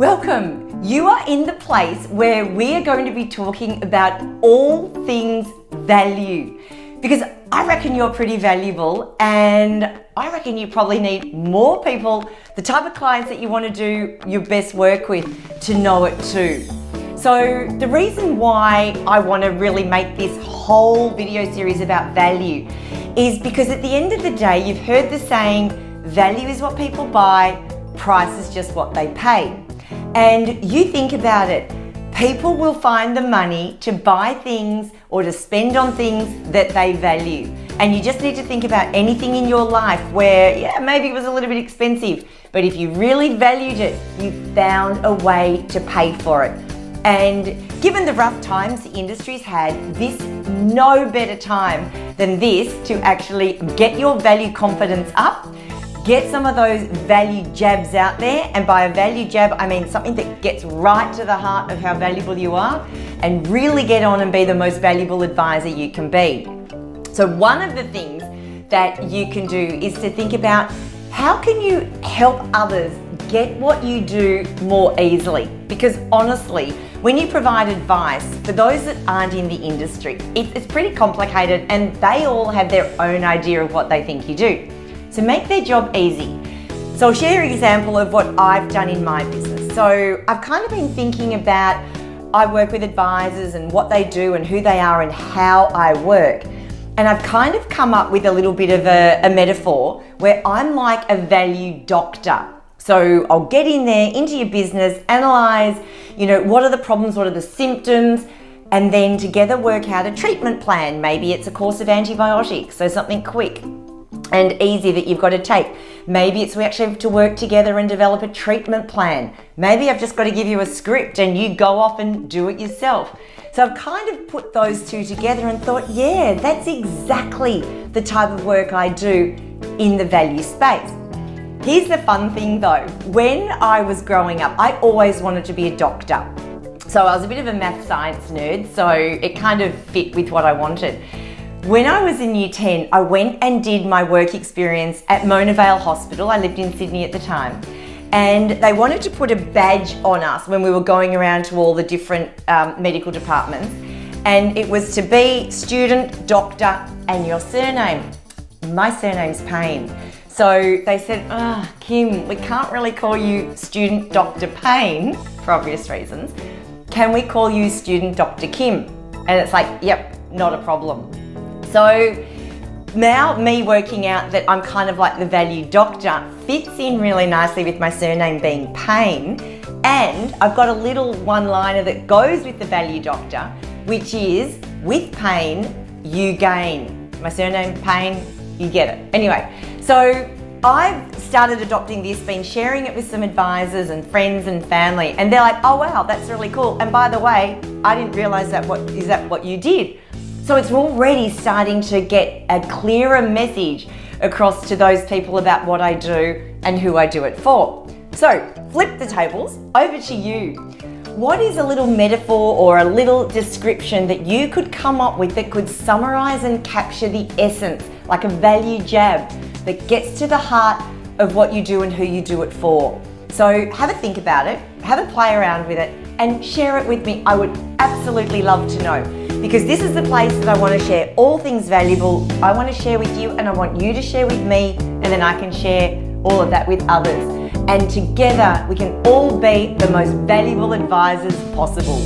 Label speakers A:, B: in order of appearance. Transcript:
A: Welcome. You are in the place where we are going to be talking about all things value, because I reckon you're pretty valuable, and I reckon you probably need more people, the type of clients that you want to do your best work with, to know it too. So the reason why I want to really make this whole video series about value is because at the end of the day, you've heard the saying, value is what people buy, price is just what they pay. And you think about it, people will find the money to buy things or to spend on things that they value. And you just need to think about anything in your life where, yeah, maybe it was a little bit expensive, but if you really valued it, you found a way to pay for it. And given the rough times the industry's had, this no better time than this to actually get your value confidence up. Get some of those value jabs out there, and by a value jab I mean something that gets right to the heart of how valuable you are, and really get on and be the most valuable advisor you can be. So one of the things that you can do is to think about how can you help others get what you do more easily, because honestly, when you provide advice for those that aren't in the industry, it's pretty complicated and they all have their own idea of what they think you do. So make their job easy. So I'll share an example of what I've done in my business. So I've kind of been thinking about, I work with advisors and what they do and who they are and how I work. And I've kind of come up with a little bit of a metaphor where I'm like a value doctor. So I'll get in there into your business, analyze, what are the problems, what are the symptoms, and then together work out a treatment plan. Maybe it's a course of antibiotics, so something quick and easy that you've got to take. Maybe it's we actually have to work together and develop a treatment plan. Maybe I've just got to give you a script and you go off and do it yourself. So I've kind of put those two together and thought, yeah, that's exactly the type of work I do in the value space. Here's the fun thing though. When I was growing up, I always wanted to be a doctor. So I was a bit of a math science nerd, so it kind of fit with what I wanted. When I was in year 10, I went and did my work experience at Mona Vale Hospital. I lived in Sydney at the time. And they wanted to put a badge on us when we were going around to all the different medical departments. And it was to be student, doctor, and your surname. My surname's Payne. So they said, Kim, we can't really call you student Dr. Payne for obvious reasons. Can we call you student Dr. Kim? And it's like, yep, not a problem. So now me working out that I'm kind of like the value doctor fits in really nicely with my surname being Payne, and I've got a little one-liner that goes with the value doctor, which is, with Payne, you gain. My surname Payne, you get it. Anyway, so I've started adopting this, been sharing it with some advisors and friends and family, and they're like, oh wow, that's really cool. And by the way, I didn't realize is that what you did? So it's already starting to get a clearer message across to those people about what I do and who I do it for. So flip the tables, over to you. What is a little metaphor or a little description that you could come up with that could summarize and capture the essence, like a value jab that gets to the heart of what you do and who you do it for? So have a think about it, have a play around with it, and share it with me. I would absolutely love to know, because this is the place that I want to share all things valuable. I want to share with you, and I want you to share with me, and then I can share all of that with others. And together we can all be the most valuable advisors possible.